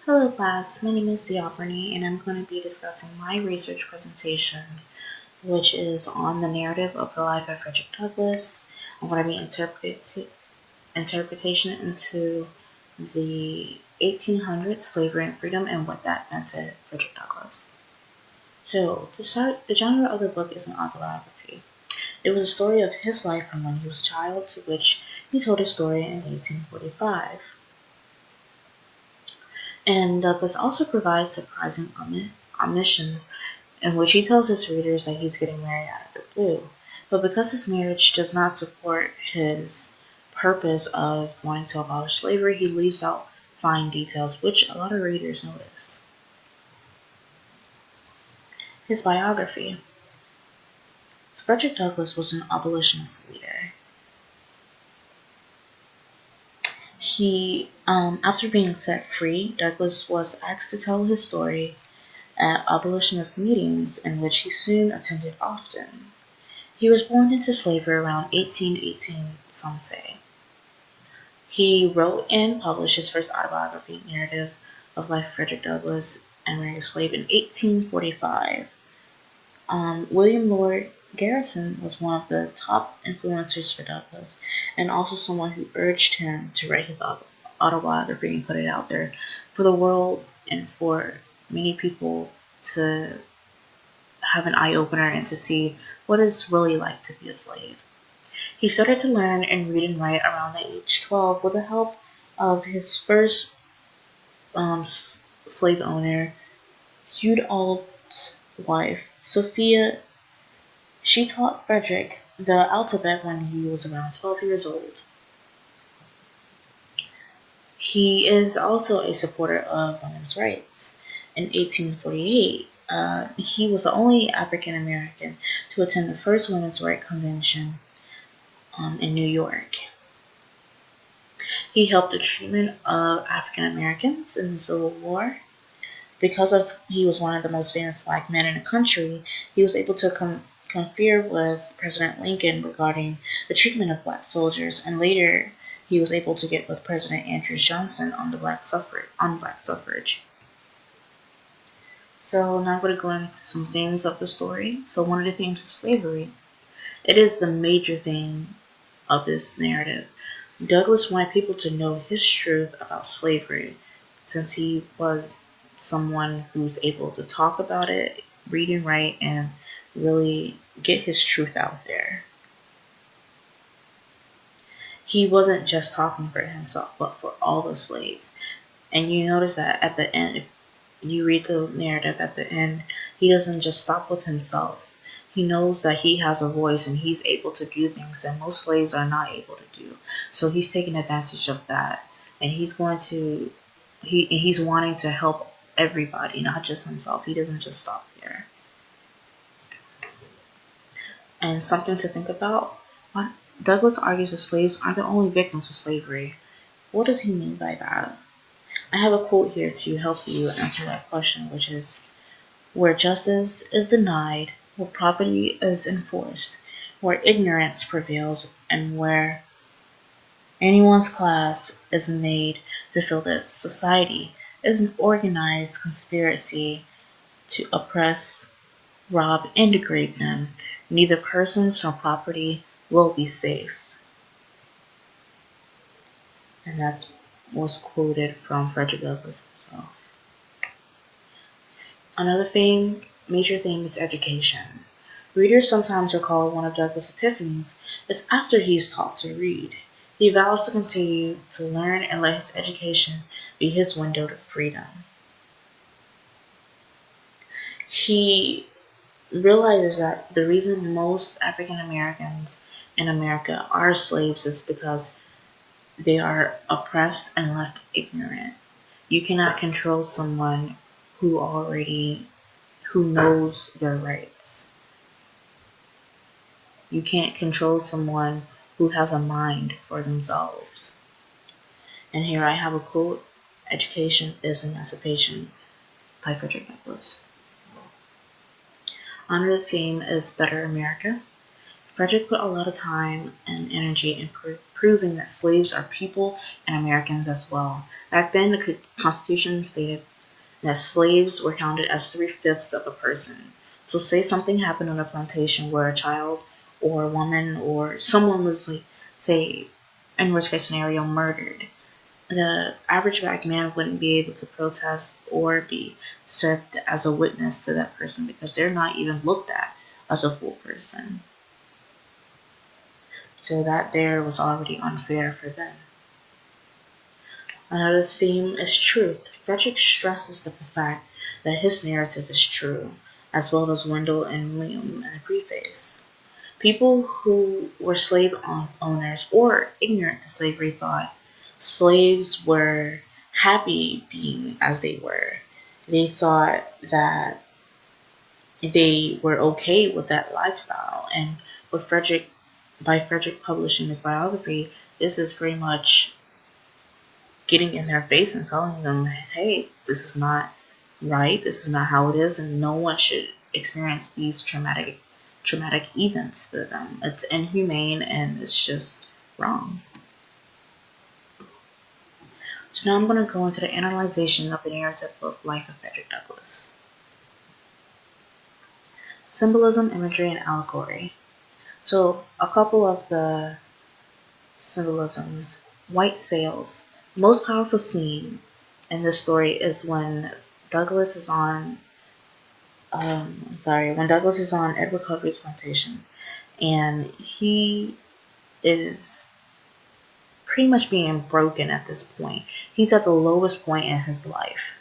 Hello class, my name is Diopharny and I'm going to be discussing my research presentation, which is on the narrative of the life of Frederick Douglass. I'm going to be interpretation into the 1800s, slavery and freedom, and what that meant to Frederick Douglass. So, to start, the genre of the book is an autobiography. It was a story of his life from when he was a child to which he told his story in 1845. And Douglass also provides surprising omissions in which he tells his readers that he's getting married out of the blue. But because his marriage does not support his purpose of wanting to abolish slavery, he leaves out fine details which a lot of readers notice. His biography. Frederick Douglass was an abolitionist leader. After being set free, Douglass was asked to tell his story at abolitionist meetings in which he soon attended often. He was born into slavery around 1818, some say. He wrote and published his first autobiography, Narrative of Life of Frederick Douglass and Married a Slave, in 1845. William Lloyd Garrison was one of the top influencers for Douglass, and also someone who urged him to write his autobiography and put it out there for the world and for many people to have an eye-opener and to see what it's really like to be a slave. He started to learn and read and write around the age 12 with the help of his first slave owner, Hugh Ald's wife, Sophia. She taught Frederick the alphabet when he was around 12 years old. He is also a supporter of women's rights. In 1848, he was the only African American to attend the first women's rights convention in New York. He helped the treatment of African Americans in the Civil War. Because he was one of the most famous black men in the country, he was able to confer with President Lincoln regarding the treatment of black soldiers, and later he was able to get with President Andrew Johnson on black suffrage. So now I'm going to go into some themes of the story. So one of the themes is slavery. It is the major theme of this narrative. Douglass wanted people to know his truth about slavery, since he was someone who's able to talk about it, read and write, and really get his truth out there. He wasn't just talking for himself, but for all the slaves. And you notice that at the end, if you read the narrative at the end, he doesn't just stop with himself. He knows that he has a voice and he's able to do things that most slaves are not able to do. So he's taking advantage of that, and he's wanting to help everybody, not just himself. He doesn't just stop there. And something to think about, Douglass argues that slaves aren't the only victims of slavery. What does he mean by that? I have a quote here to help you answer that question, which is, where justice is denied, where property is enforced, where ignorance prevails, and where anyone's class is made to feel that society is an organized conspiracy to oppress, rob, and degrade them, neither persons nor property will be safe. And that was quoted from Frederick Douglass himself. Another major theme is education. Readers sometimes recall one of Douglass' epiphanies is after he is taught to read. He vows to continue to learn and let his education be his window to freedom. He realizes that the reason most African Americans in America are slaves is because they are oppressed and left ignorant. You cannot control someone who knows their rights. You can't control someone who has a mind for themselves. And here I have a quote, "Education is emancipation," by Frederick Douglass. Another theme is Better America. Frederick put a lot of time and energy in proving that slaves are people and Americans as well. Back then, the Constitution stated that slaves were counted as 3/5 of a person. So say something happened on a plantation where a child or a woman or someone was, like, say, in worst case scenario, murdered. The average black man wouldn't be able to protest or be served as a witness to that person because they're not even looked at as a full person. So that there was already unfair for them. Another theme is truth. Frederick stresses the fact that his narrative is true, as well as Wendell and William in the preface. People who were slave owners or ignorant to slavery thought slaves were happy being as they were. They thought that they were okay with that lifestyle. And with by Frederick publishing his biography, this is pretty much getting in their face and telling them, hey, this is not right, this is not how it is, and no one should experience these traumatic events to them. It's inhumane and it's just wrong. So now I'm going to go into the analyzation of the narrative of life of Frederick Douglass. Symbolism, imagery, and allegory. So a couple of the symbolisms. White sails. The most powerful scene in this story is when Douglass is on when Douglass is on Edward Covey's plantation, and he is pretty much being broken at this point. He's at the lowest point in his life.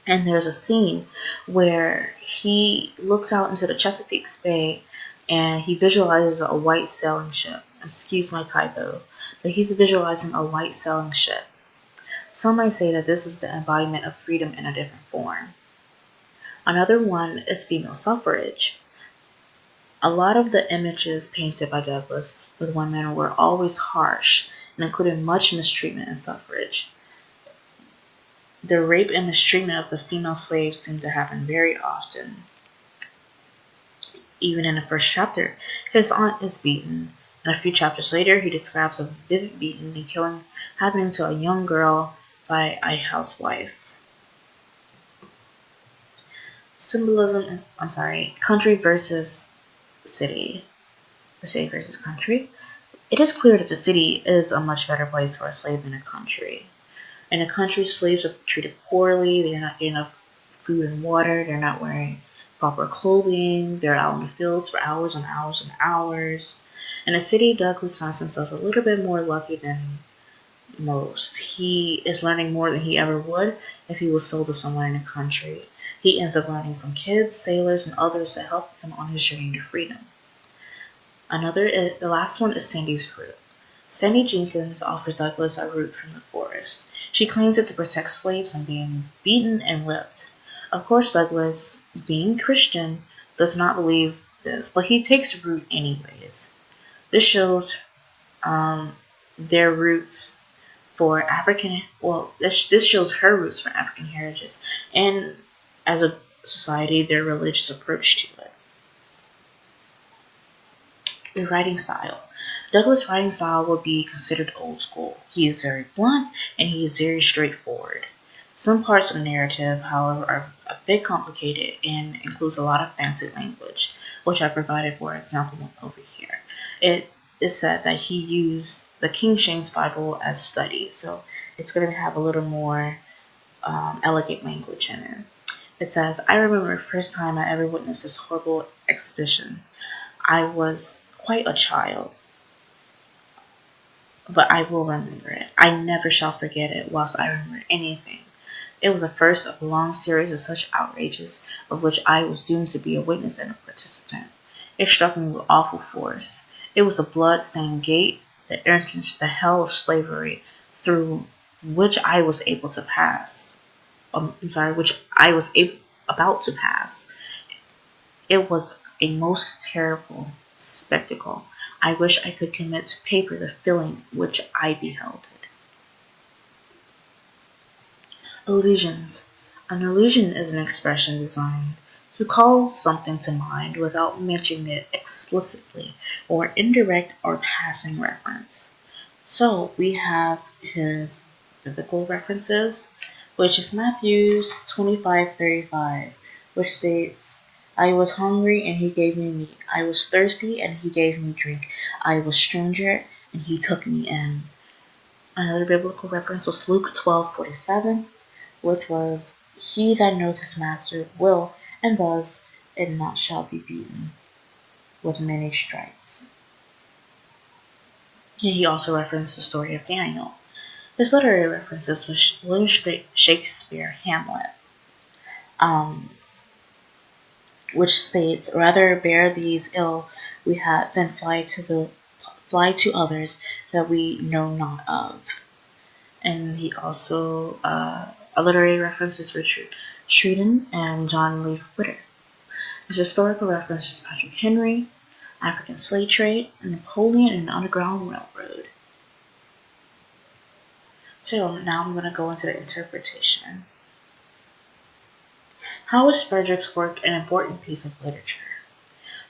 And there's a scene where he looks out into the Chesapeake Bay and he visualizes a white sailing ship. Excuse my typo, but he's visualizing a white sailing ship. Some might say that this is the embodiment of freedom in a different form. Another one is female suffrage. A lot of the images painted by Douglass with women were always harsh and included much mistreatment in suffrage. The rape and mistreatment of the female slaves seemed to happen very often. Even in the first chapter, his aunt is beaten, and a few chapters later he describes a vivid beating and killing happening to a young girl by a housewife. Country versus city, or city versus country. It is clear that the city is a much better place for a slave than a country. In a country, slaves are treated poorly, they're not getting enough food and water, they're not wearing proper clothing, they're out in the fields for hours and hours and hours. In a city, Douglass finds himself a little bit more lucky than most. He is learning more than he ever would if he was sold to someone in a country. He ends up learning from kids, sailors, and others that help him on his journey to freedom. The last one is Sandy's fruit. Sandy Jenkins offers Douglass a root from the forest. She claims it to protect slaves from being beaten and whipped. Of course, Douglass, being Christian, does not believe this, but he takes root anyways. This shows their roots for African. Well, this shows her roots for African heritage, and as a society, their religious approach to it. The writing style. Douglass' writing style would be considered old school. He is very blunt and he is very straightforward. Some parts of the narrative, however, are a bit complicated and includes a lot of fancy language, which I provided for example over here. It is said that he used the King James Bible as study, so it's going to have a little more elegant language in it. It says, I remember the first time I ever witnessed this horrible exhibition. I was quite a child, but I will remember it. I never shall forget it whilst I remember anything. It was the first of a long series of such outrages of which I was doomed to be a witness and a participant. It struck me with awful force. It was a blood-stained gate, the entrance to the hell of slavery, through which I was able to pass. About to pass. It was a most terrible spectacle. I wish I could commit to paper the feeling which I beheld it. Allusions. An allusion is an expression designed to to call something to mind without mentioning it explicitly, or indirect or passing reference. So we have his biblical references, which is Matthew's 25:35, which states, I was hungry and he gave me meat. I was thirsty and he gave me drink. I was stranger and he took me in. Another biblical reference was Luke 12:47, which was, He that knoweth his master will and does, and not shall be beaten with many stripes. And he also referenced the story of Daniel. His literary references was William Shakespeare Hamlet, which states, Rather bear these ill we have than fly to others that we know not of. And he also a literary reference is Richard Sheridan and John Leaf Whittier. His historical reference is Patrick Henry, African slave trade, Napoleon, and the Underground Railroad. So now I'm going to go into the interpretation. How was Frederick's work an important piece of literature?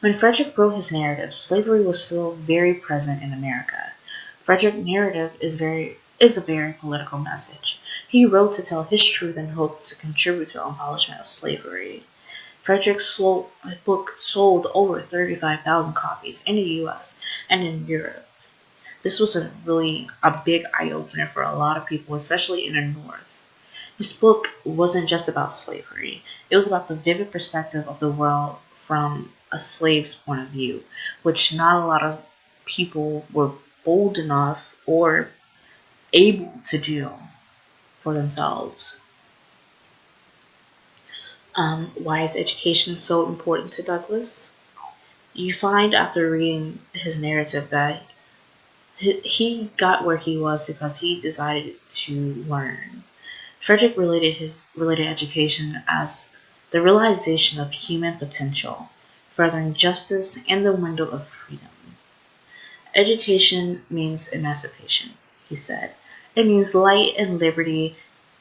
When Frederick wrote his narrative, slavery was still very present in America. Frederick's narrative is a very political message. He wrote to tell his truth and hoped to contribute to the abolishment of slavery. Frederick's book sold over 35,000 copies in the U.S. and in Europe. This was a big eye-opener for a lot of people, especially in the North. His book wasn't just about slavery. It was about the vivid perspective of the world from a slave's point of view, which not a lot of people were bold enough or able to do for themselves. Why is education so important to Douglass? You find after reading his narrative that he got where he was because he decided to learn. Frederick related education as the realization of human potential, furthering justice and the window of freedom. Education means emancipation, he said. It means light and liberty.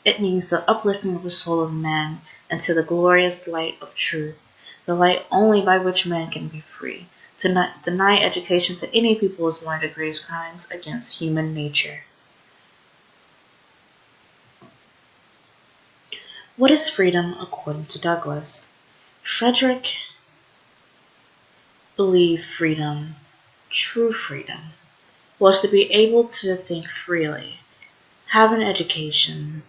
It means the uplifting of the soul of man into the glorious light of truth, the light only by which man can be free. To deny education to any people is one of the greatest crimes against human nature. What is freedom according to Douglass? Frederick believed freedom, true freedom, was to be able to think freely, have an education,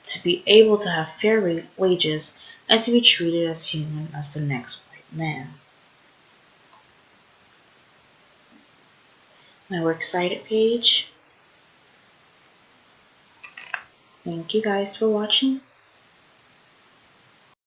to be able to have fair wages, and to be treated as human as the next white man. My works cited page. Thank you guys for watching.